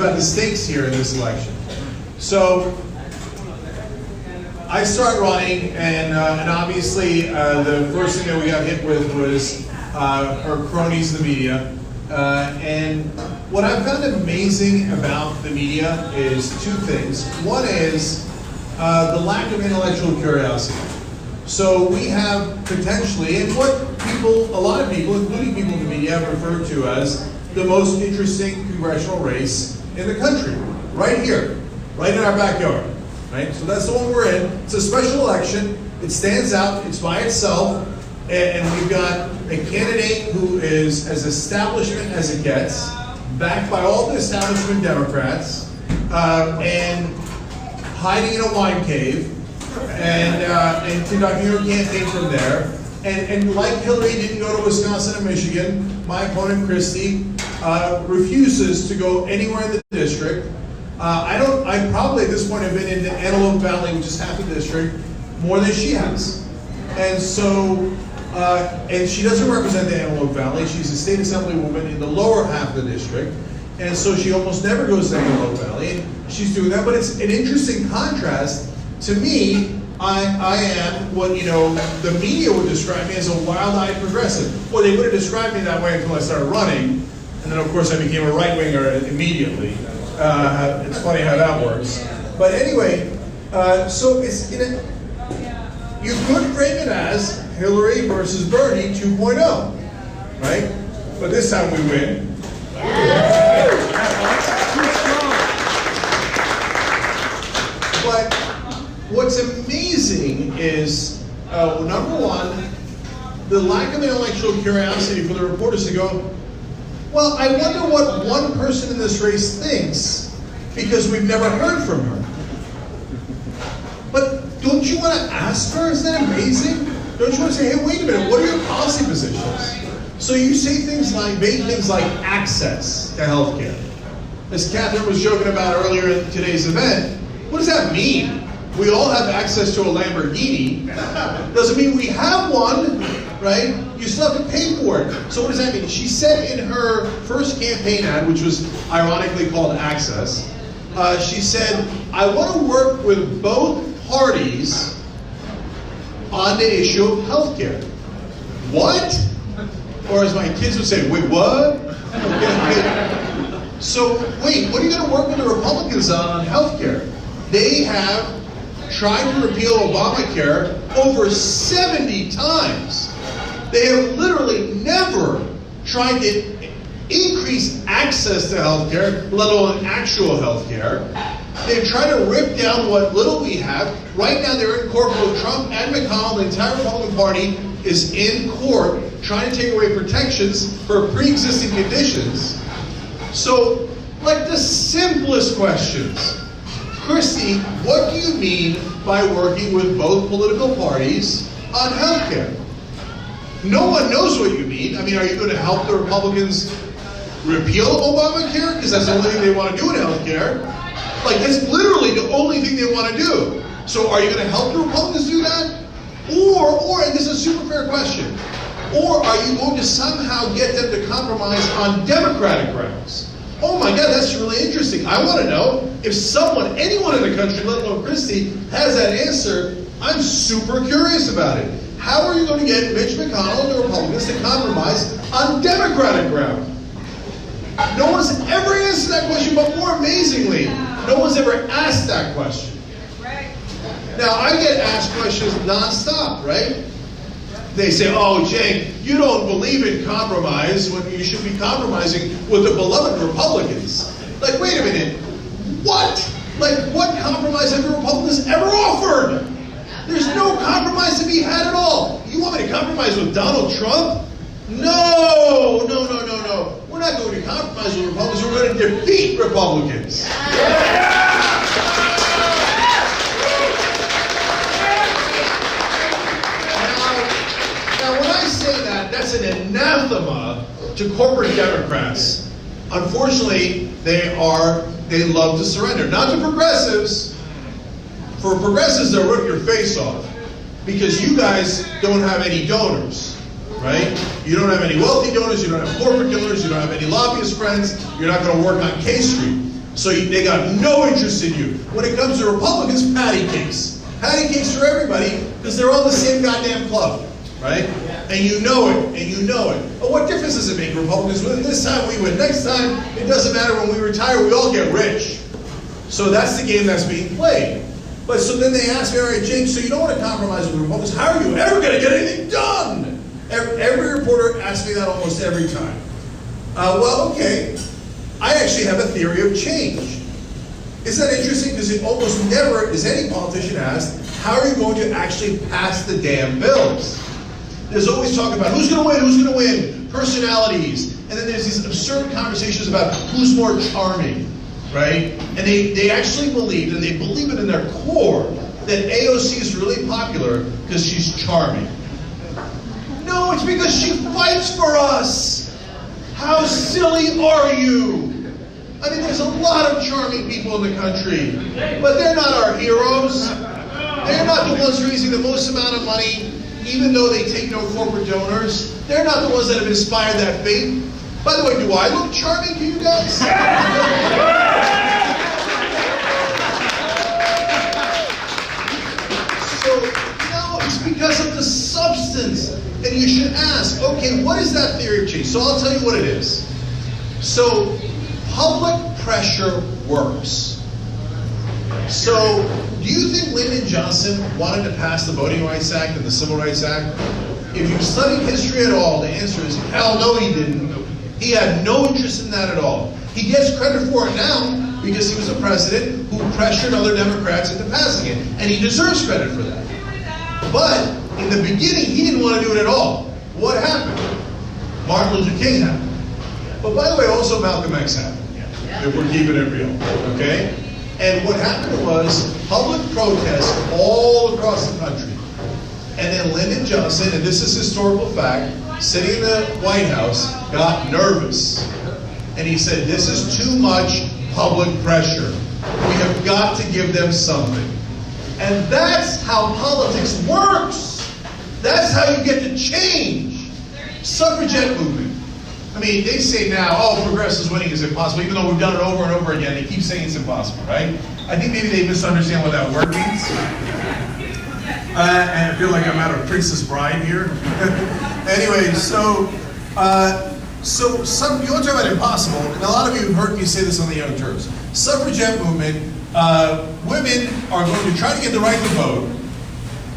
about the stakes here in this election. So I start running, and obviously the first thing that we got hit with was our cronies, the media. And what I found amazing about the media is two things. One is the lack of intellectual curiosity. So we have potentially, and what people, a lot of people, including people in the media, have referred to as the most interesting congressional race in the country, right here, right in our backyard, right? So that's the one we're in. It's a special election. It stands out. It's by itself, and we've got a candidate who is as establishment as it gets, backed by all the establishment Democrats, and hiding in a wine cave, and conducting her campaign from there. And like Hillary didn't go to Wisconsin and Michigan, my opponent Christy refuses to go anywhere in the district. I probably at this point have been in the Antelope Valley, which is half the district, more than she has. And so, and she doesn't represent the Antelope Valley. She's a state assemblywoman in the lower half of the district. And so she almost never goes to the Antelope Valley. And she's doing that, but it's an interesting contrast. To me, I am what, the media would describe me as a wild-eyed progressive. Well, they would have described me that way until I started running, and then of course I became a right-winger immediately. It's funny how that works. But anyway, so it's, you could frame it as Hillary versus Bernie 2.0, right? But this time we win. But what's amazing is, number one, the lack of intellectual curiosity for the reporters to go, well, I wonder what one person in this race thinks, because we've never heard from her. But don't you want to ask her? Isn't that amazing? Don't you want to say, hey, wait a minute, what are your policy positions? So you say things like, vague things like access to healthcare. As Catherine was joking about earlier in today's event, what does that mean? We all have access to a Lamborghini. Doesn't mean we have one, right? You still have to pay for it. So what does that mean? She said in her first campaign ad, which was ironically called Access, she said, I want to work with both parties on the issue of healthcare. What? Or as my kids would say, wait, what? Okay. So wait, what are you going to work with the Republicans on healthcare? They have tried to repeal Obamacare over 70 times. They have literally never tried to increase access to health care, let alone actual health care. They've tried to rip down what little we have. Right now they're in court. Both Trump and McConnell, the entire Republican Party, is in court trying to take away protections for pre-existing conditions. So, like the simplest questions. Christy, what do you mean by working with both political parties on health care? No one knows what you mean. I mean, are you going to help the Republicans repeal Obamacare? Because that's the only thing they want to do in health care. Like, that's literally the only thing they want to do. So are you going to help the Republicans do that? Or, and this is a super fair question, or are you going to somehow get them to compromise on Democratic grounds? Oh my God, that's really interesting. I want to know if someone, anyone in the country, let alone Christy, has that answer. I'm super curious about it. How are you going to get Mitch McConnell and the Republicans to compromise on Democratic ground? No one's ever answered that question, but more amazingly, no one's ever asked that question. Now, I get asked questions nonstop, right? They say, oh, Cenk, you don't believe in compromise when you should be compromising with the beloved Republicans. Like, wait a minute, what? Like, what compromise have the Republicans ever offered? There's no compromise to be had at all. You want me to compromise with Donald Trump? No. We're not going to compromise with Republicans, we're going to defeat Republicans. Now, when I say that, that's an anathema to corporate Democrats. Unfortunately, they love to surrender. Not to progressives. For progressives, they'll rip your face off because you guys don't have any donors, right? You don't have any wealthy donors, you don't have corporate donors, you don't have any lobbyist friends, you're not going to work on K Street. So they got no interest in you. When it comes to Republicans, patty cakes. Patty cakes for everybody, because they're all the same goddamn club, right? And you know it, and you know it. But what difference does it make? Republicans win this time, we win next time. It doesn't matter. When we retire, we all get rich. So that's the game that's being played. But so then they ask me, all right, James, so you don't want to compromise with Republicans. How are you ever going to get anything done? Every reporter asks me that almost every time. Well, okay. I actually have a theory of change. Isn't that interesting? Because it almost never is any politician asked, how are you going to actually pass the damn bills? There's always talk about who's going to win, personalities. And then there's these absurd conversations about who's more charming, right? And they actually believe, and they believe it in their core, that AOC is really popular because she's charming. No, it's because she fights for us. How silly are you? I mean, there's a lot of charming people in the country, but they're not our heroes. They're not the ones raising the most amount of money, even though they take no corporate donors. They're not the ones that have inspired that faith. By the way, do I look charming to you guys? So, no, it's because of the substance. And you should ask, okay, what is that theory of change? So I'll tell you what it is. So, public pressure works. So, do you think Lyndon Johnson wanted to pass the Voting Rights Act and the Civil Rights Act? If you've studied history at all, the answer is hell no, he didn't. He had no interest in that at all. He gets credit for it now because he was a president who pressured other Democrats into passing it. And he deserves credit for that. But in the beginning, he didn't want to do it at all. What happened? Martin Luther King happened. But by the way, also Malcolm X happened. If we're keeping it real, okay? And what happened was public protests all across the country. And then Lyndon Johnson, and this is historical fact, sitting in the White House, got nervous. And he said, this is too much public pressure. We have got to give them something. And that's how politics works. That's how you get to change. Suffragette movement. I mean, they say now, oh, progressives winning is impossible, even though we've done it over and over again. They keep saying it's impossible, right? I think maybe they misunderstand what that word means. And I feel like I'm at a Princess Bride here. Anyway, so you want to talk about impossible, and a lot of you have heard me say this on the Young Turks. Suffragette movement, women are going to try to get the right to vote.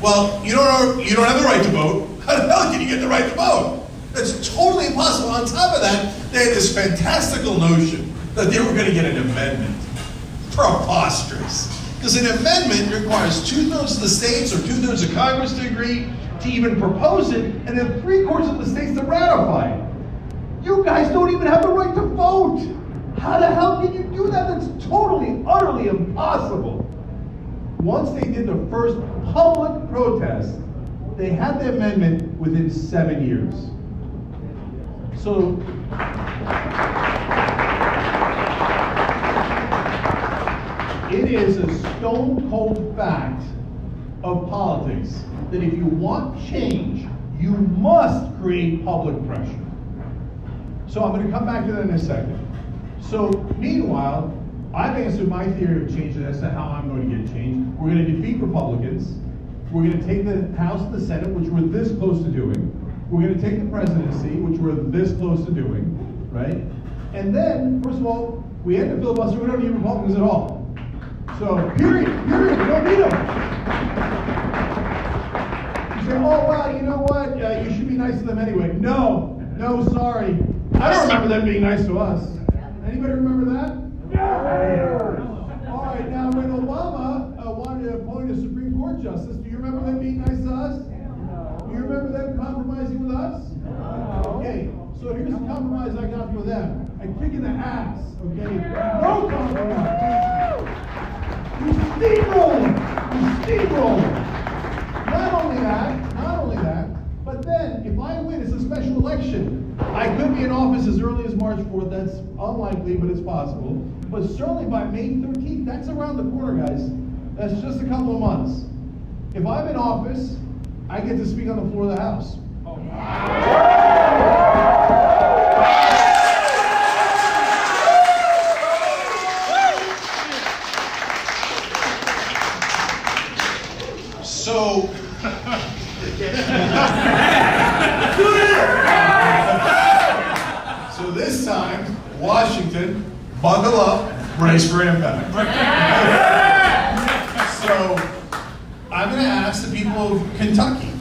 Well, you don't have the right to vote. How the hell can you get the right to vote? That's totally impossible. On top of that, they had this fantastical notion that they were going to get an amendment. Preposterous. Because an amendment requires 2/3 of the states or 2/3 of Congress to agree to even propose it, and then 3/4 of the states to ratify it. You guys don't even have the right to vote. How the hell can you do that? That's totally, utterly impossible. Once they did the first public protest, they had the amendment within 7 years. So, it is a stone cold fact of politics that if you want change, you must create public pressure. So I'm going to come back to that in a second. So meanwhile, I've answered my theory of change as to how I'm going to get change. We're going to defeat Republicans. We're going to take the House and the Senate, which we're this close to doing. We're going to take the presidency, which we're this close to doing, right? And then, first of all, we end the filibuster. We don't need Republicans at all. So, period. We don't need them. You say, oh, well, you know what? You should be nice to them anyway. No, sorry. I don't remember them being nice to us. Anybody remember that? Yeah. All right, now when Obama wanted to appoint a Supreme Court justice, do you remember them being nice to us? Do you remember them compromising with us? Okay, so here's the compromise I got for them. A kick in the ass, okay? No compromise. You steamroll. Not only that, but then if I win, it's a special election. I could be in office as early as March 4th. That's unlikely, but it's possible. But certainly by May 13th, that's around the corner, guys. That's just a couple of months. If I'm in office, I get to speak on the floor of the House. So, so this time, Washington, buckle up, brace for impact. So, I'm going to ask the people of Kentucky.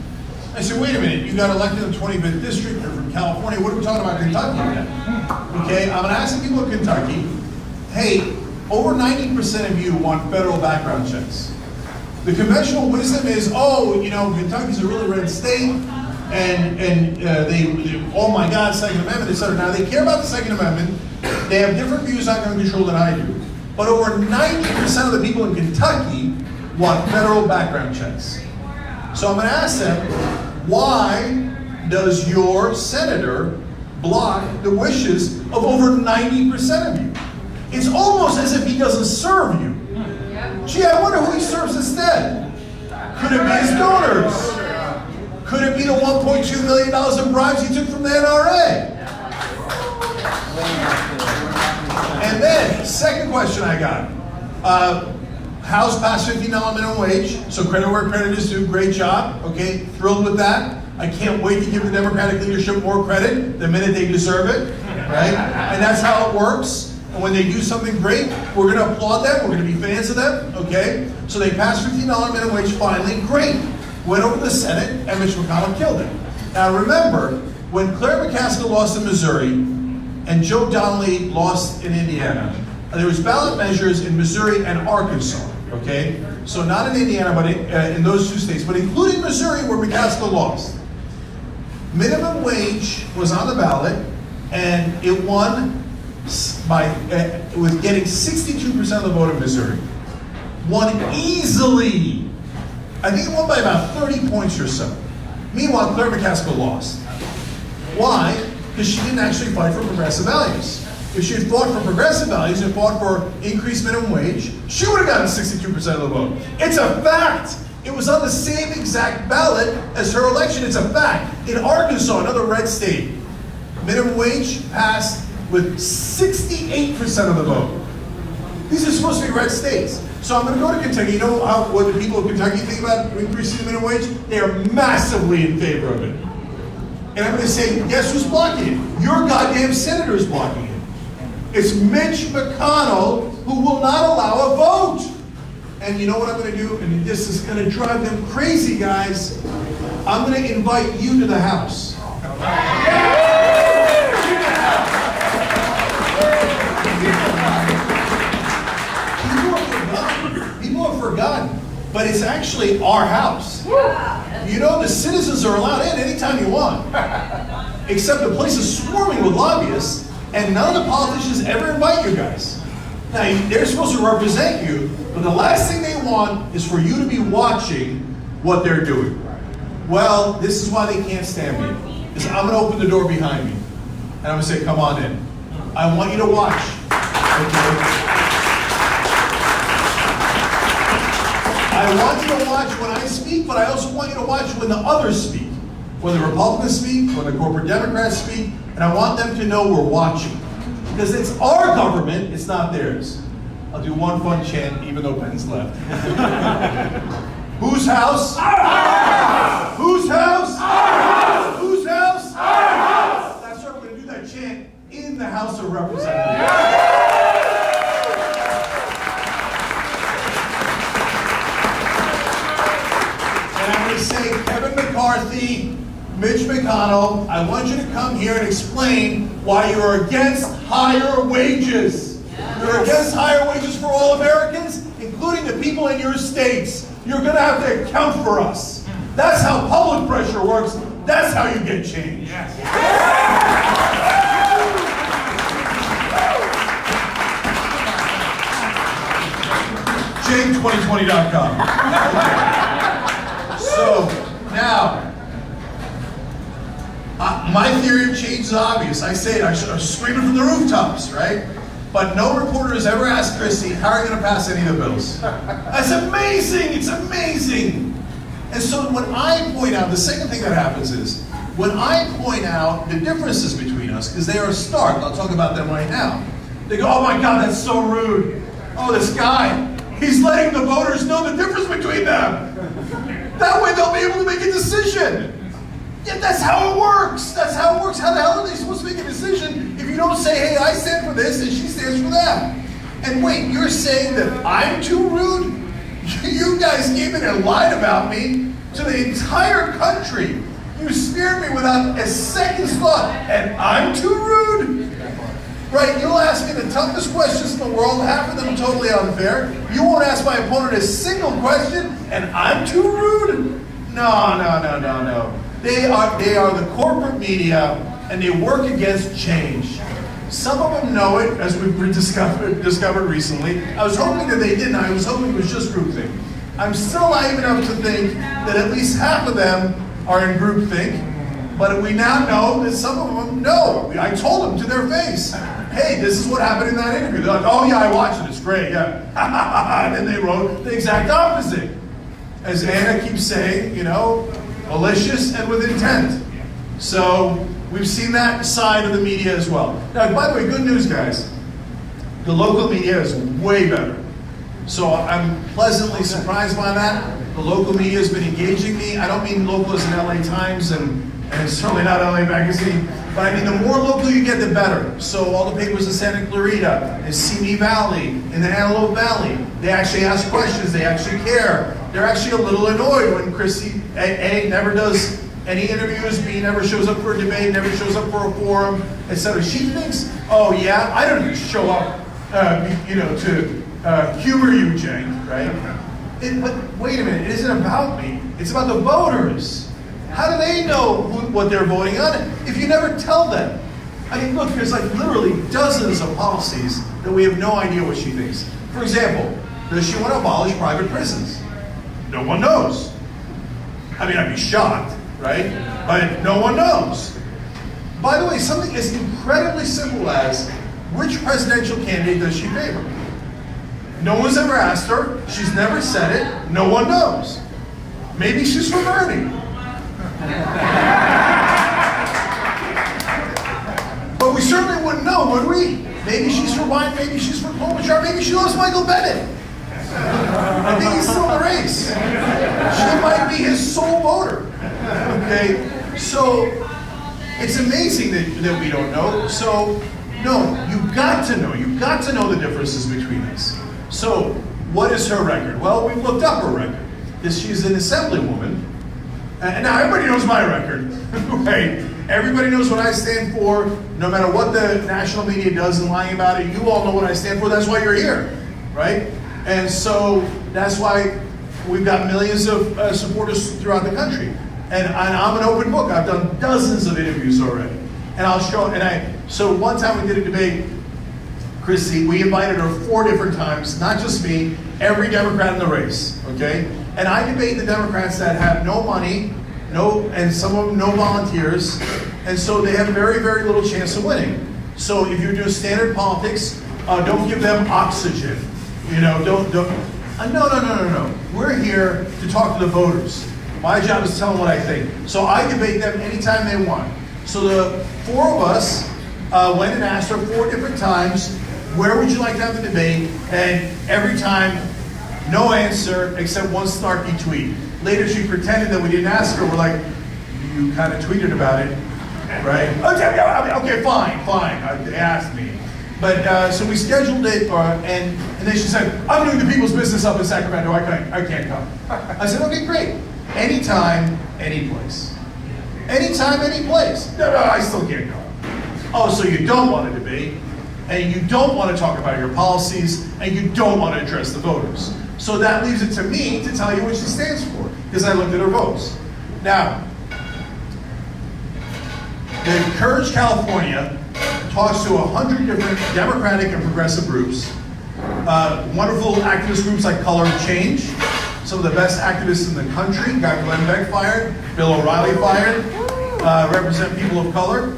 I said, wait a minute, you got elected in the 25th district, you're from California, what are we talking about Kentucky then? Okay, I'm going to ask the people of Kentucky, hey, over 90% of you want federal background checks. The conventional wisdom is, oh, you know, Kentucky's a really red state, and they, oh my God, Second Amendment, etc. Now, they care about the Second Amendment. They have different views on gun control than I do. But over 90% of the people in Kentucky want federal background checks. So I'm going to ask them, why does your senator block the wishes of over 90% of you? It's almost as if he doesn't serve you. Gee, I wonder who he serves instead. Could it be his donors? Could it be the $1.2 million in bribes he took from the NRA? And then, second question I got. House passed $15 minimum wage, so credit where credit is due, great job, okay, thrilled with that. I can't wait to give the Democratic leadership more credit the minute they deserve it, right? And that's how it works. And when they do something great, we're going to applaud them, we're going to be fans of them, okay? So they passed $15 minimum wage finally, great. Went over to the Senate, and Mitch McConnell killed it. Now remember, when Claire McCaskill lost in Missouri, and Joe Donnelly lost in Indiana, there was ballot measures in Missouri and Arkansas, okay? So not in Indiana, but in those two states, but including Missouri where McCaskill lost. Minimum wage was on the ballot, and it won by with getting 62% of the vote in Missouri. Won easily. I think it won by about 30 points or so. Meanwhile, Claire McCaskill lost. Why? Because she didn't actually fight for progressive values. If she had fought for progressive values and fought for increased minimum wage, she would have gotten 62% of the vote. It's a fact. It was on the same exact ballot as her election. It's a fact. In Arkansas, another red state, minimum wage passed with 68% of the vote. These are supposed to be red states. So I'm going to go to Kentucky. You know what the people of Kentucky think about increasing the minimum wage? They are massively in favor of it. And I'm going to say, guess who's blocking it? Your goddamn senator is blocking it. It's Mitch McConnell who will not allow a vote. And you know what I'm going to do? And this is going to drive them crazy, guys. I'm going to invite you to the House. People have forgotten, but it's actually our house. You know, the citizens are allowed in anytime you want. Except the place is swarming with lobbyists, and none of the politicians ever invite you guys. Now, they're supposed to represent you, but the last thing they want is for you to be watching what they're doing. Well, this is why they can't stand me. Because I'm going to open the door behind me, and I'm going to say, come on in. I want you to watch. Okay? I want you to watch when I speak, but I also want you to watch when the others speak. When the Republicans speak, when the corporate Democrats speak, and I want them to know we're watching. Because it's our government, it's not theirs. I'll do one fun chant, even though Ben's left. Whose house? Our house! Whose house? Our house! Whose house? Our house! That's right, we're going to do that chant in the House of Representatives. And I'm going to say, Kevin McCarthy, Mitch McConnell, I want you to come here and explain why you're against higher wages. You're against higher wages for all Americans, including the people in your states. You're going to have to account for us. That's how public pressure works. That's how you get change. Jake2020.com. So, now, my theory of change is obvious. I say it, I'm screaming from the rooftops, right? But no reporter has ever asked Christy, how are you going to pass any of the bills? That's amazing, it's amazing. And so when I point out, the second thing that happens is, when I point out the differences between us, because they are stark, I'll talk about them right now. They go, oh my God, that's so rude. Oh, this guy, He's letting the voters know the difference between them. That way they'll be able to make a decision. Yeah, that's how it works. That's how it works. How the hell are they supposed to make a decision if you don't say, hey, I stand for this and she stands for that? And wait, you're saying that I'm too rude? You guys came in and lied about me to the entire country. You smeared me without a second's thought, and I'm too rude? Right, you'll ask me the toughest questions in the world, half of them totally unfair. You won't ask my opponent a single question, and I'm too rude? No. They are the corporate media, and they work against change. Some of them know it, as we've discovered recently. I was hoping that they didn't. I was hoping it was just groupthink. I'm still naive enough to think that at least half of them are in groupthink, but we now know that some of them know. I told them to their face, hey, this is what happened in that interview. They're like, oh yeah, I watched it, it's great, yeah. And then they wrote the exact opposite. As Anna keeps saying, malicious and with intent. So we've seen that side of the media as well. Now, by the way, good news, guys. The local media is way better. So I'm pleasantly surprised by that. The local media has been engaging me. I don't mean local as in LA Times and certainly not LA Magazine, but I mean the more local you get, the better. So all the papers in Santa Clarita, in Simi Valley, in the Antelope Valley, they actually ask questions, they actually care. They're actually a little annoyed when Christy, A, never does any interviews, B, never shows up for a debate, never shows up for a forum, etc. She thinks, oh yeah, I don't even show up, to humor you, Cenk, right? But wait a minute, it isn't about me. It's about the voters. How do they know what they're voting on if you never tell them? I mean, look, there's like literally dozens of policies that we have no idea what she thinks. For example, does she want to abolish private prisons? No one knows. I mean, I'd be shocked, right? But no one knows. By the way, something as incredibly simple as, which presidential candidate does she favor? No one's ever asked her. She's never said it. No one knows. Maybe she's for Bernie. But we certainly wouldn't know, would we? Maybe she's for Biden, maybe she's for Klobuchar, maybe she loves Michael Bennett. I think he's still in the race. She might be his sole voter. Okay? So, it's amazing that we don't know. So, no, you've got to know. You've got to know the differences between us. So, what is her record? Well, we've looked up her record. She's an assemblywoman. And now everybody knows my record, right? Everybody knows what I stand for, no matter what the national media does in lying about it. You all know what I stand for. That's why you're here, right? And so that's why we've got millions of supporters throughout the country. And I'm an open book. I've done dozens of interviews already. And I'll show, so one time we did a debate, Christy, we invited her 4 different times, not just me, every Democrat in the race, okay? And I debate the Democrats that have no money, and some of them no volunteers, and so they have very, very little chance of winning. So if you're doing standard politics, don't give them oxygen. No. We're here to talk to the voters. My job is to tell them what I think. So I debate them anytime they want. So the 4 of us went and asked her 4 different times, where would you like to have the debate? And every time, no answer except one snarky tweet. Later she pretended that we didn't ask her. We're like, you kind of tweeted about it, right? Okay, fine. They asked me. But so we scheduled it, and then she said, I'm doing the people's business up in Sacramento. I can't come. I said, okay, great. Anytime, any place. Anytime, any place. No, I still can't come. Oh, so you don't want to debate, and you don't want to talk about your policies, and you don't want to address the voters. So that leaves it to me to tell you what she stands for, because I looked at her votes. Now, the Courage California talks to 100 different Democratic and progressive groups, wonderful activist groups like Color of Change, some of the best activists in the country, got Glenn Beck fired, Bill O'Reilly fired, represent people of color.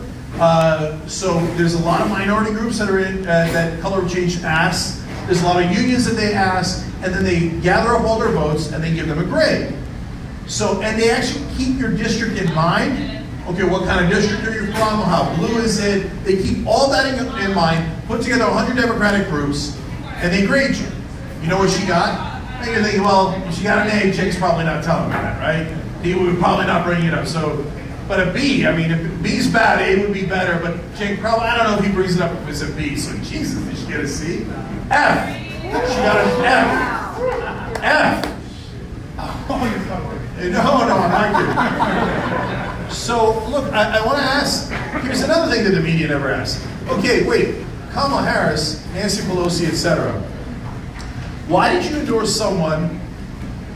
So there's a lot of minority groups that are in, that Color of Change asks. There's a lot of unions that they ask, and then they gather up all their votes and they give them a grade. So, and they actually keep your district in mind. Okay, what kind of district are you from? How blue is it? They keep all that in mind, put together 100 Democratic groups, and they grade you. You know what she got? And you're thinking, well, she got an A, Cenk's probably not telling her that, right? He would probably not bring it up. So, but a B, I mean, if B's bad, A would be better, but Cenk probably, I don't know if he brings it up if it's a B. So Jesus, did she get a C? F. She got an F. F. No, I'm not kidding. So, look, I want to ask, here's another thing that the media never asks. Okay, wait, Kamala Harris, Nancy Pelosi, etc. Why did you endorse someone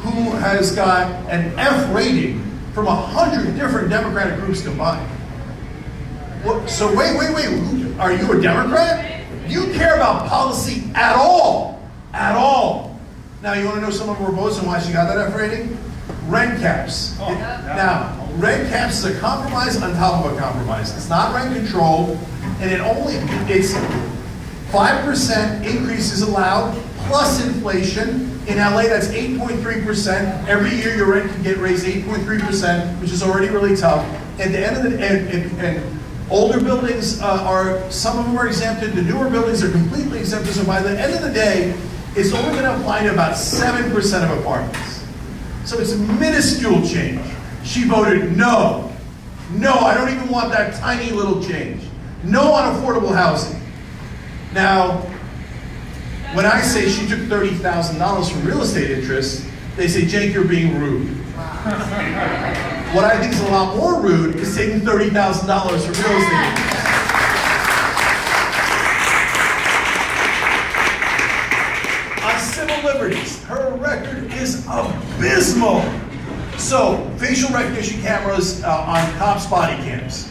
who has got an F rating from 100 different Democratic groups combined? What, so wait, are you a Democrat? You care about policy at all? At all. Now, you want to know some of her votes and why she got that F rating? Rent caps. Now, rent caps is a compromise on top of a compromise. It's not rent control, and it's 5% increase is allowed, plus inflation. In LA, that's 8.3%. Every year, your rent can get raised 8.3%, which is already really tough. At the end of the and older buildings some of them are exempted. The newer buildings are completely exempted. So by the end of the day, it's only going to apply to about 7% of apartments. So it's a minuscule change. She voted no. No, I don't even want that tiny little change. No on affordable housing. Now, when I say she took $30,000 from real estate interests, they say, Cenk, you're being rude. What I think is a lot more rude is taking $30,000 from real estate interests. On civil liberties, her record is abysmal. So, facial recognition cameras on cops' body cams.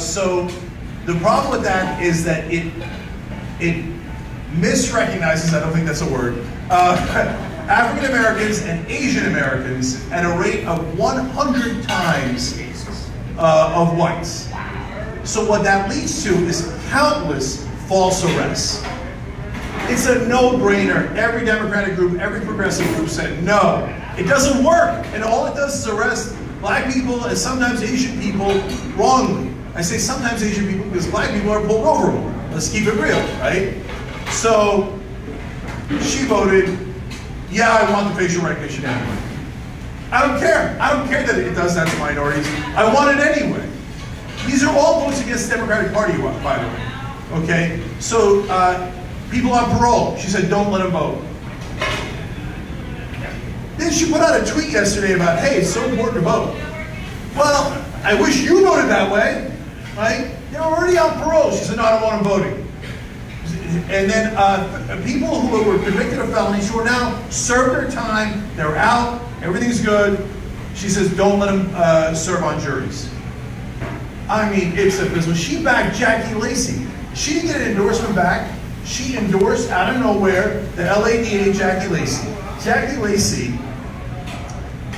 So, the problem with that is that it misrecognizes, I don't think that's a word, African Americans and Asian Americans at a rate of 100 times of whites. So what that leads to is countless false arrests. It's a no-brainer. Every Democratic group, every progressive group said no. It doesn't work, and all it does is arrest black people and sometimes Asian people wrongly. I say sometimes Asian people because black people are pulled over more. Let's keep it real, right? So she voted, yeah, I want the facial recognition anyway. I don't care. I don't care that it does that to minorities. I want it anyway. These are all votes against the Democratic Party, by the way. Okay? So people on parole, she said, don't let them vote. Then she put out a tweet yesterday about, hey, it's so important to vote. Well, I wish you voted that way, right? They're already on parole. She said, no, I don't want them voting. And then people who were convicted of felonies who are now served their time, they're out, everything's good. She says, don't let them serve on juries. I mean, it's abysmal. She backed Jackie Lacey. She didn't get an endorsement back. She endorsed out of nowhere the LADA Jackie Lacey. Jackie Lacey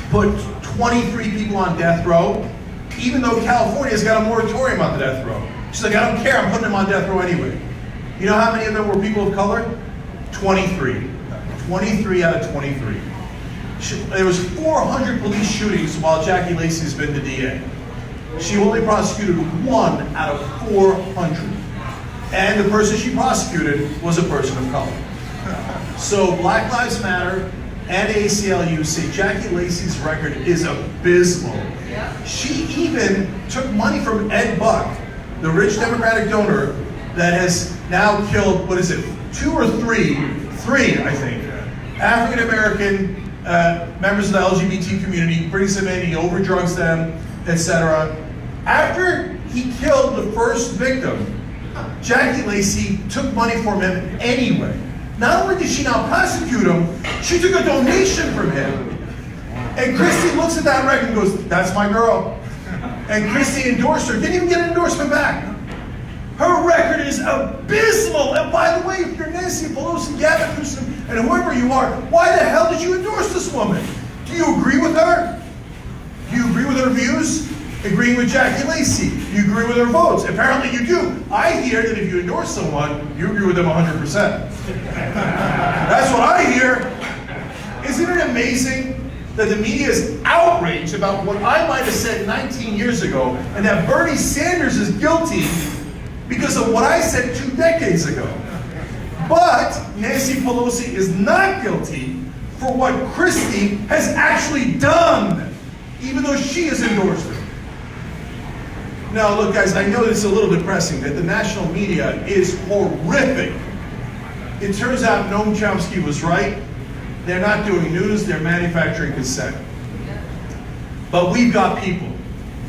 put 23 people on death row, even though California's got a moratorium on the death row. She's like, I don't care, I'm putting them on death row anyway. You know how many of them were people of color? 23. 23 out of 23. There was 400 police shootings while Jackie Lacey's been the DA. She only prosecuted 1 out of 400. And the person she prosecuted was a person of color. So Black Lives Matter and ACLU say Jackie Lacey's record is abysmal. She even took money from Ed Buck, the rich Democratic donor that has now killed, what is it, 2 or 3, I think, African American members of the LGBT community, brings them in, he overdrugs them, etc. After he killed the first victim, Jackie Lacey took money from him anyway. Not only did she not prosecute him, she took a donation from him. And Christy looks at that record and goes, that's my girl. And Christy endorsed her, didn't even get an endorsement back. Her record is abysmal. And by the way, if you're Nancy Pelosi, Gavin Newsom, and whoever you are, why the hell did you endorse this woman? Do you agree with her? Do you agree with her views? Agreeing with Jackie Lacey. Do you agree with her votes? Apparently you do. I hear that if you endorse someone, you agree with them 100%. That's what I hear. Isn't it amazing that the media is outraged about what I might have said 19 years ago, and that Bernie Sanders is guilty because of what I said 2 decades ago? But Nancy Pelosi is not guilty for what Christy has actually done, even though she has endorsed it. Now, look, guys, I know this is a little depressing, that the national media is horrific. It turns out Noam Chomsky was right. They're not doing news, they're manufacturing consent. But we've got people.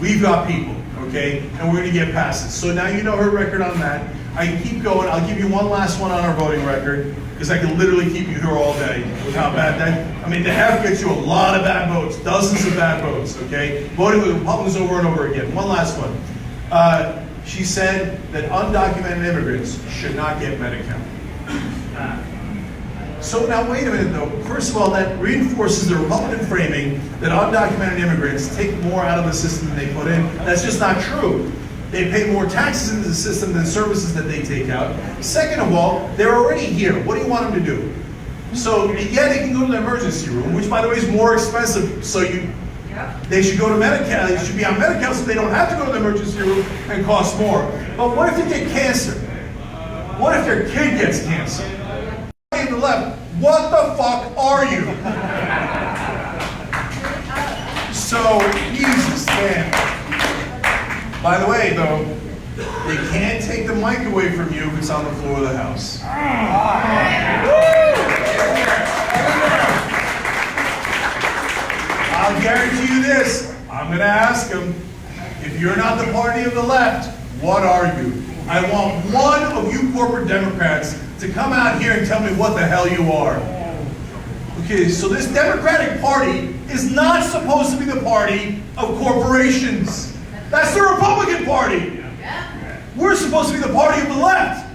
We've got people, okay? And we're going to get past it. So now you know her record on that. I can keep going. I'll give you one last one on our voting record, because I can literally keep you here all day with how bad that. I mean, the F gets you a lot of bad votes, dozens of bad votes, okay? Voting with Republicans over and over again. One last one. She said that undocumented immigrants should not get Medi-Cal. So now wait a minute though. First of all, that reinforces the Republican framing that undocumented immigrants take more out of the system than they put in. That's just not true. They pay more taxes into the system than services that they take out. Second of all, they're already here. What do you want them to do? So yeah, they can go to the emergency room, which by the way is more expensive. So they should go to Medi-Cal. They should be on Medi-Cal so they don't have to go to the emergency room and cost more. But what if they get cancer? What if their kid gets cancer? On the left, what the fuck are you? So, Jesus, man. By the way, though, they can't take the mic away from you if it's on the floor of the House. I'll guarantee you this. I'm going to ask them, if you're not the party of the left, what are you? I want one of you corporate Democrats to come out here and tell me what the hell you are. Okay, so this Democratic Party is not supposed to be the party of corporations. That's the Republican Party. We're supposed to be the party of the left,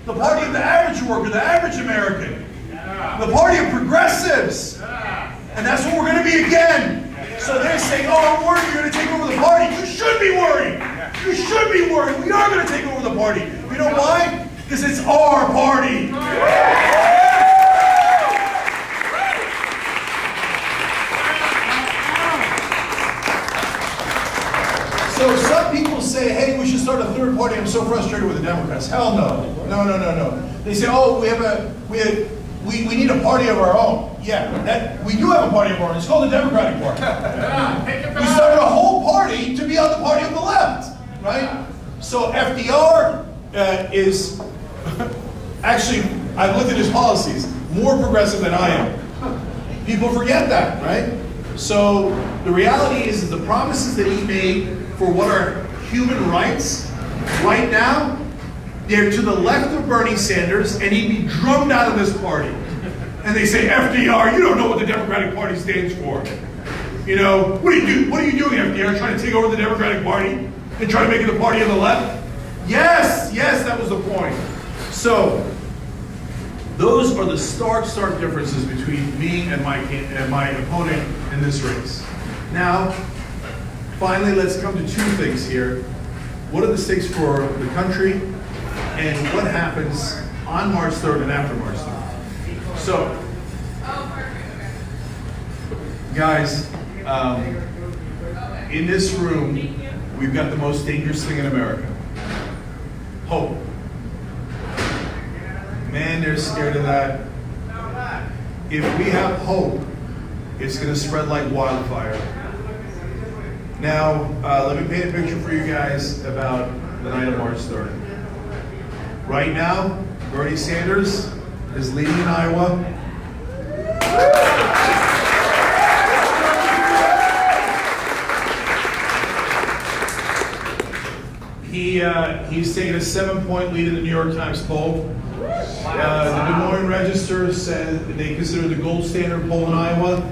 the party of the average worker, the average American, the party of progressives. And that's what we're going to be again. So they're saying, oh, I'm worried you're going to take over the party. You should be worried. You should be worried. We are going to take over the party. You know why? Because it's our party. So some people say, hey, we should start a third party. I'm so frustrated with the Democrats. Hell no. No. They say, oh, we need a party of our own. Yeah, we do have a party of our own. It's called the Democratic Party. We started a whole party to be on the party of the left, right? So FDR is actually, I've looked at his policies, more progressive than I am. People forget that, right? So the reality is that the promises that he made for what are human rights right now, they're to the left of Bernie Sanders, and he'd be drummed out of this party. And they say, FDR, you don't know what the Democratic Party stands for. You know, what are you doing, FDR, trying to take over the Democratic Party and try to make it the party of the left? Yes, that was the point. So, those are the stark differences between me and my opponent in this race. Now, finally, let's come to two things here. What are the stakes for the country, and what happens on March 3rd and after March 3rd? So, guys, in this room, we've got the most dangerous thing in America. Hope. Man, they're scared of that. If we have hope, it's going to spread like wildfire. Now, let me paint a picture for you guys about the night of March 3rd. Right now, Bernie Sanders is leading in Iowa. He's taken a 7-point lead in the New York Times poll. The Des Moines Register said they consider the gold standard poll in Iowa.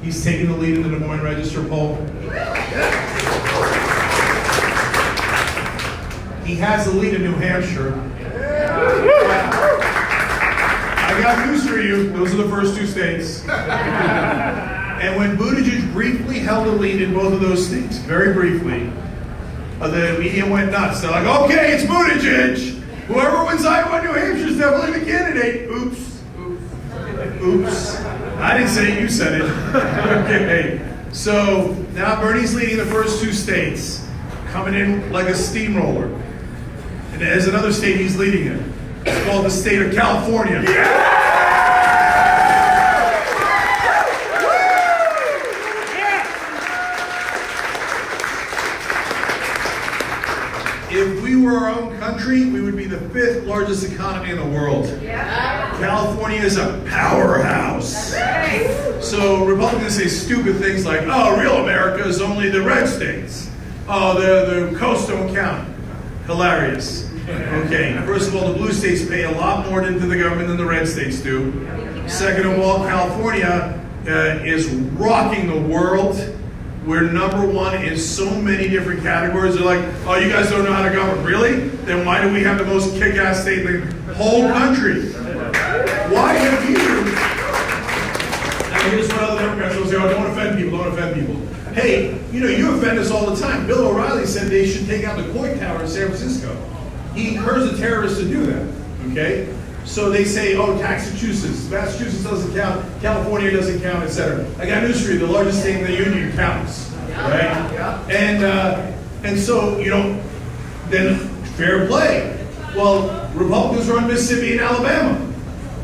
He's taking the lead in the Des Moines Register poll. He has the lead in New Hampshire. I got news for you. Those are the first two states. And when Buttigieg briefly held the lead in both of those states, very briefly, the media went nuts. They're like, okay, it's Buttigieg. Whoever wins Iowa and New Hampshire is definitely the candidate. Oops. I didn't say it, you said it. Okay. So now Bernie's leading the first two states, coming in like a steamroller. And as another state, he's leading it. It's called the state of California. If we were our own country, we would be the 5th largest economy in the world. California is a powerhouse. So Republicans say stupid things like, oh, real America is only the red states. Oh, the coasts don't count. Hilarious. Okay, first of all, the blue states pay a lot more into the government than the red states do. Second of all, California is rocking the world. We're #1 in so many different categories. They're like, oh, you guys don't know how to govern. Really? Then why do we have the most kick-ass state in the whole country? Why have you? Now here's what other Democrats will say, oh, don't offend people, don't offend people. Hey, you offend us all the time. Bill O'Reilly said they should take out the Coit Tower in San Francisco. He encouraged the terrorists to do that, okay? So they say, oh, Massachusetts doesn't count, California doesn't count, etc. I got news for you, the largest state in the union counts, right? And so, then fair play. Well, Republicans run Mississippi and Alabama.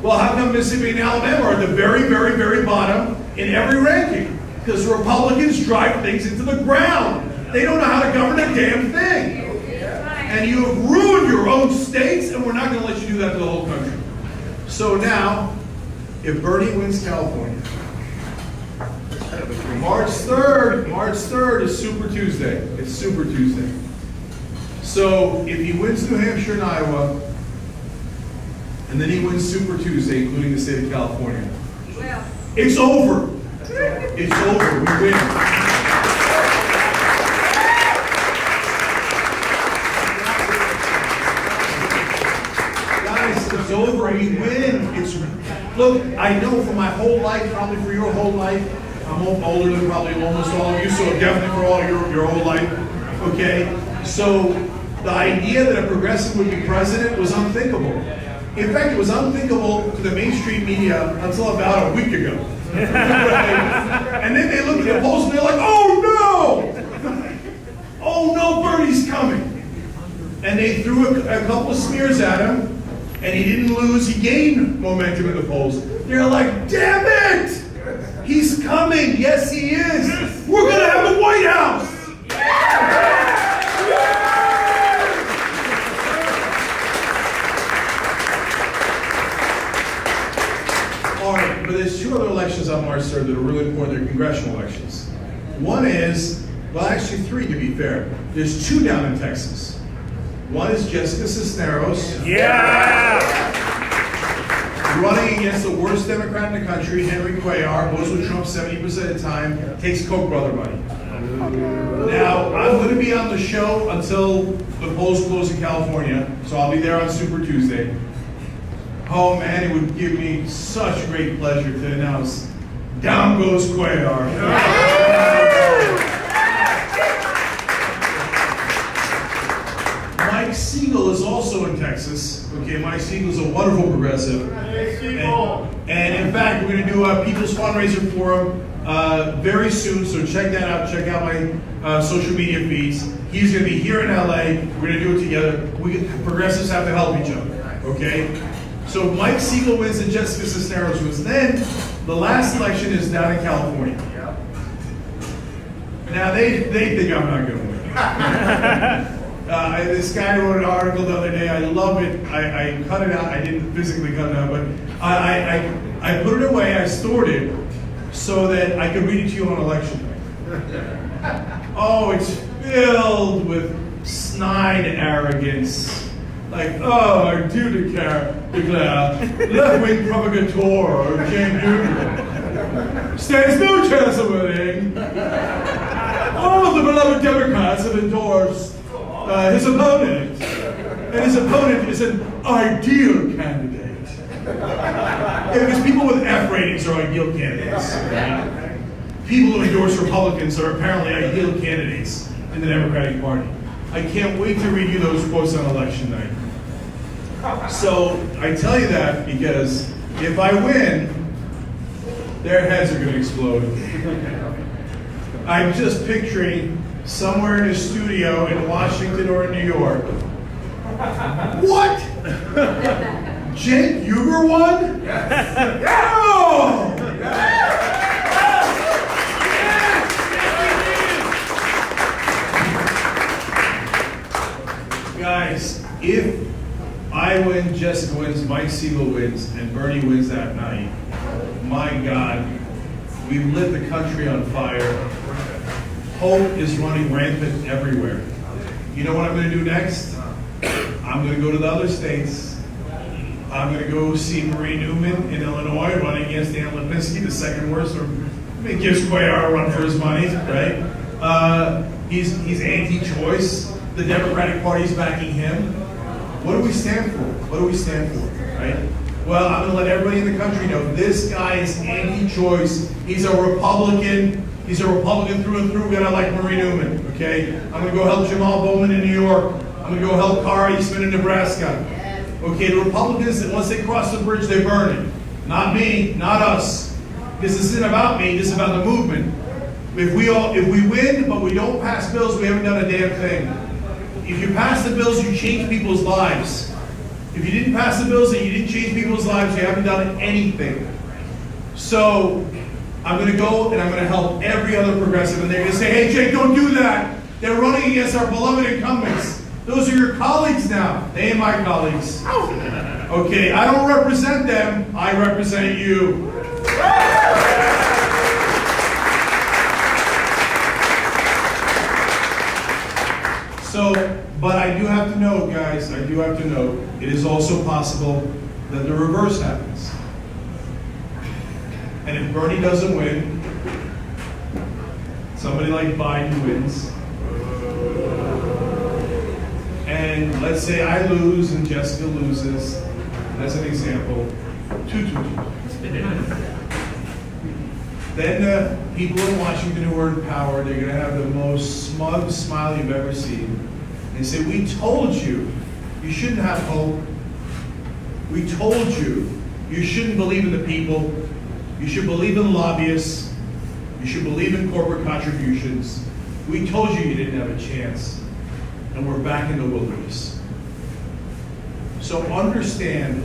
Well, how come Mississippi and Alabama are at the very, very, very bottom in every ranking? Because Republicans drive things into the ground. They don't know how to govern a damn thing. And you have ruined your own states, and we're not going to let you do that to the whole country. So now, if Bernie wins California, March 3rd is Super Tuesday. It's Super Tuesday. So if he wins New Hampshire and Iowa, and then he wins Super Tuesday, including the state of California, it's over. It's over. We win. It's over, we win. Look, I know for my whole life, probably for your whole life, I'm older than probably almost all of you, so definitely for all your whole life, okay? So the idea that a progressive would be president was unthinkable. In fact, it was unthinkable to the mainstream media until about a week ago. Right? And then they looked at the polls and they're like, oh no, Bernie's coming. And they threw a couple of smears at him. And he didn't lose, he gained momentum in the polls. They're like, damn it! He's coming, yes he is! We're gonna have a White House! Alright, but there's 2 other elections on March 3rd that are really important. They're congressional elections. One is, well actually 3 to be fair. There's 2 down in Texas. One is Jessica Cisneros. Running against the worst Democrat in the country, Henry Cuellar, goes with Trump 70% of the time, takes Koch brother money. Now, I'm going to be on the show until the polls close in California, so I'll be there on Super Tuesday. Oh man, it would give me such great pleasure to announce, down goes Cuellar. Mike Siegel is also in Texas. Okay, Mike Siegel is a wonderful progressive. And in fact, we're going to do a People's Fundraiser Forum very soon, so check that out. Check out my social media feeds. He's going to be here in LA. We're going to do it together. Progressives have to help each other. Okay? So Mike Siegel wins and Jessica Cisneros wins. Then the last election is down in California. Now they think I'm not going to win. This guy wrote an article the other day. I love it. I cut it out. I didn't physically cut it out, but I put it away. I stored it so that I could read it to you on election day. Oh, it's filled with snide arrogance. Like, oh, I do declare left-wing provocateur Cenk Uygur stands no chance of winning. All of the beloved Democrats have endorsed his opponent, and his opponent is an ideal candidate. Yeah, because people with F ratings are ideal candidates. Right? People who endorse Republicans are apparently ideal candidates in the Democratic Party. I can't wait to read you those quotes on election night. So I tell you that because if I win, their heads are going to explode. I'm just picturing somewhere in a studio in Washington or in New York. What? Cenk Uygur won? Yes. Oh! Guys, if I win, Jessica wins, Mike Siegel wins, and Bernie wins that night, my God, we've lit the country on fire. Hope is running rampant everywhere. You know what I'm going to do next? I'm going to go to the other states. I'm going to go see Marie Newman in Illinois running against Dan Lipinski, the second worst, or it gives Cuellar a run for his money, right? He's anti-choice. The Democratic Party's backing him. What do we stand for? What do we stand for, right? Well, I'm going to let everybody in the country know this guy is anti-choice. He's a Republican. He's a Republican through and through, and I like Marie Newman, okay? I'm going to go help Jamal Bowman in New York. I'm going to go help Kara Eastman in Nebraska. Okay, the Republicans, once they cross the bridge, they burn it. Not me, not us. Because this isn't about me, this is about the movement. If we win, but we don't pass bills, we haven't done a damn thing. If you pass the bills, you change people's lives. If you didn't pass the bills and you didn't change people's lives, you haven't done anything. So I'm going to go and I'm going to help every other progressive, and they're going to say, hey, Jake, don't do that. They're running against our beloved incumbents. Those are your colleagues now. They ain't my colleagues. Okay, I don't represent them. I represent you. So, but I do have to note, guys, I do have to note, it is also possible that the reverse happens. And if Bernie doesn't win, somebody like Biden wins. And let's say I lose and Jessica loses, as an example, 2-2-2. Then people in Washington who are in power, they're going to have the most smug smile you've ever seen. They say, we told you, you shouldn't have hope. We told you, you shouldn't believe in the people. You should believe in lobbyists. You should believe in corporate contributions. We told you you didn't have a chance. And we're back in the wilderness. So understand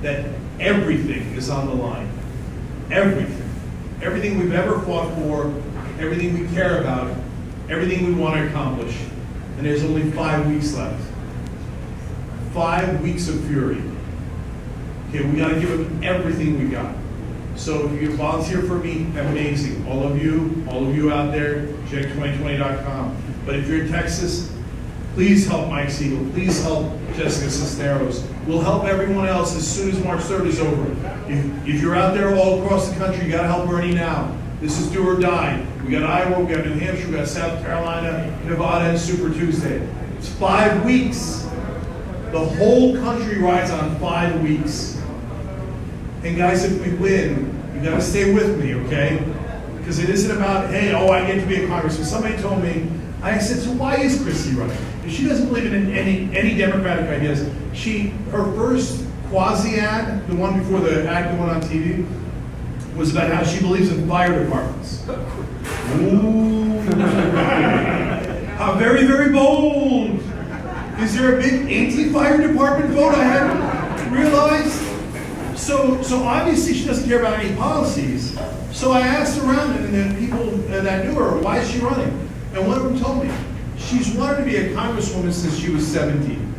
that everything is on the line. Everything. Everything we've ever fought for, everything we care about, everything we want to accomplish. And there's only 5 weeks left. 5 weeks of fury. Okay, we got to give them everything we got. So if you volunteer for me, amazing. All of you out there, check2020.com. But if you're in Texas, please help Mike Siegel. Please help Jessica Cisneros. We'll help everyone else as soon as March 3rd is over. If you're out there all across the country, you got to help Bernie now. This is do or die. We got Iowa, we got New Hampshire, we got South Carolina, Nevada, and Super Tuesday. It's 5 weeks. The whole country rides on 5 weeks. And guys, if we win, you got to stay with me, okay? Because it isn't about, hey, I get to be a congressman. Somebody told me, I said, so why is Christy running? If she doesn't believe in any Democratic ideas. Her first quasi-ad, the one before the ad going on TV, was about how she believes in fire departments. Ooh. How very, very bold. Is there a big anti-fire department vote I hadn't realized? So obviously she doesn't care about any policies. So I asked around and the people that knew her, why is she running? And one of them told me, she's wanted to be a congresswoman since she was 17.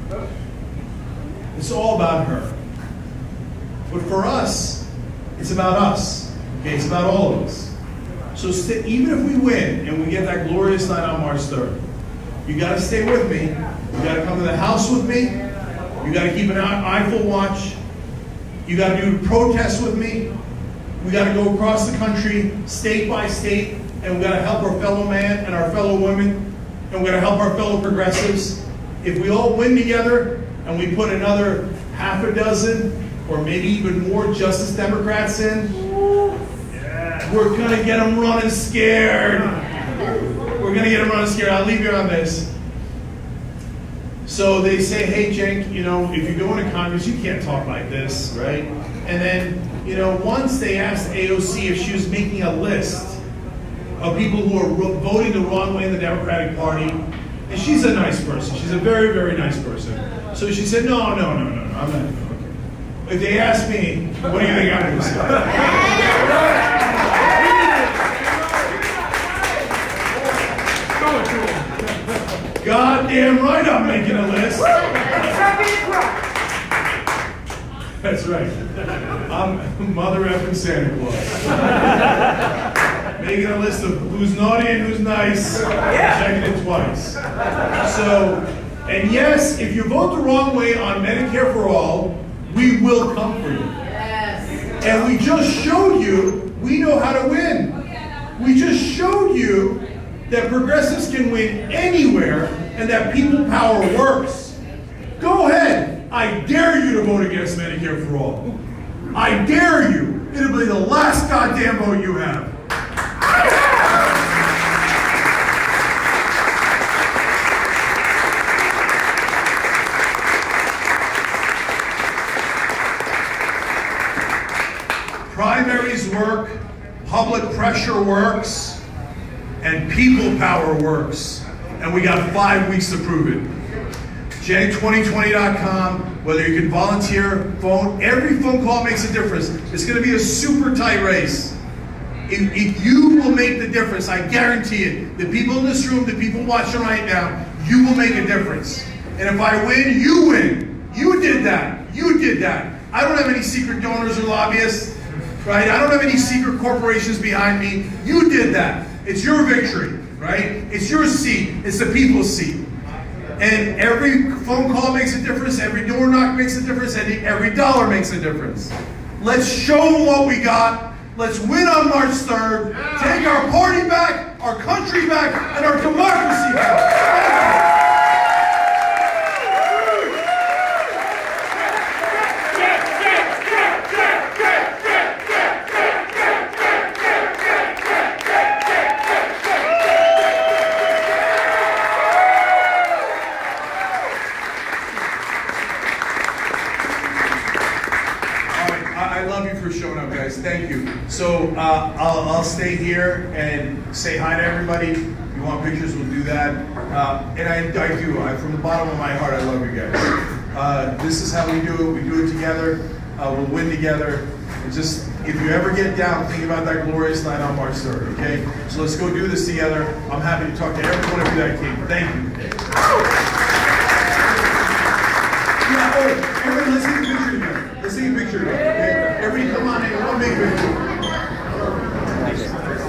It's all about her. But for us, it's about us. Okay, it's about all of us. So even if we win and we get that glorious night on March 3rd, you got to stay with me. You got to come to the House with me. You got to keep an eyeful watch. You got to do protests with me. We got to go across the country, state by state, and we got to help our fellow man and our fellow women, and we got to help our fellow progressives. If we all win together and we put another half a dozen or maybe even more Justice Democrats in, we're going to get them running scared. We're going to get them running scared. I'll leave you on this. So they say, hey, Cenk, if you go into Congress, you can't talk like this, right? And then, once they asked AOC if she was making a list of people who are voting the wrong way in the Democratic Party, and she's a nice person. She's a very, very nice person. So she said, no, I'm not. Okay. If they ask me, what do you think I'm going to say? Goddamn right I'm making a list. That's right. I'm Mother effing Santa Claus. Making a list of who's naughty and who's nice. Checking it twice. So, and yes, if you vote the wrong way on Medicare for All, we will come for you. Yes. And we just showed you we know how to win. We just showed you that progressives can win anywhere and that people power works. Go ahead. I dare you to vote against Medicare for All. I dare you. It'll be the last goddamn vote you have. Primaries work, public pressure works, and people power works. And we got 5 weeks to prove it. Cenk2020.com, whether you can volunteer, phone, every phone call makes a difference. It's going to be a super tight race. If you will make the difference, I guarantee it. The people in this room, the people watching right now, you will make a difference. And if I win, you win. You did that. You did that. I don't have any secret donors or lobbyists, right? I don't have any secret corporations behind me. You did that. It's your victory, right? It's your seat. It's the people's seat. And every phone call makes a difference, every door knock makes a difference, and every dollar makes a difference. Let's show them what we got. Let's win on March 3rd. Take our party back, our country back, and our democracy back. I love you for showing up, guys. Thank you. So I'll stay here and say hi to everybody. If you want pictures, we'll do that. And I do. From the bottom of my heart, I love you guys. This is how we do it. We do it together. We'll win together. And just, if you ever get down, think about that glorious night on March 3rd, okay? So let's go do this together. I'm happy to talk to every one of you that came. Thank you. Yeah, everybody, let's take a picture together. Let's take a picture together.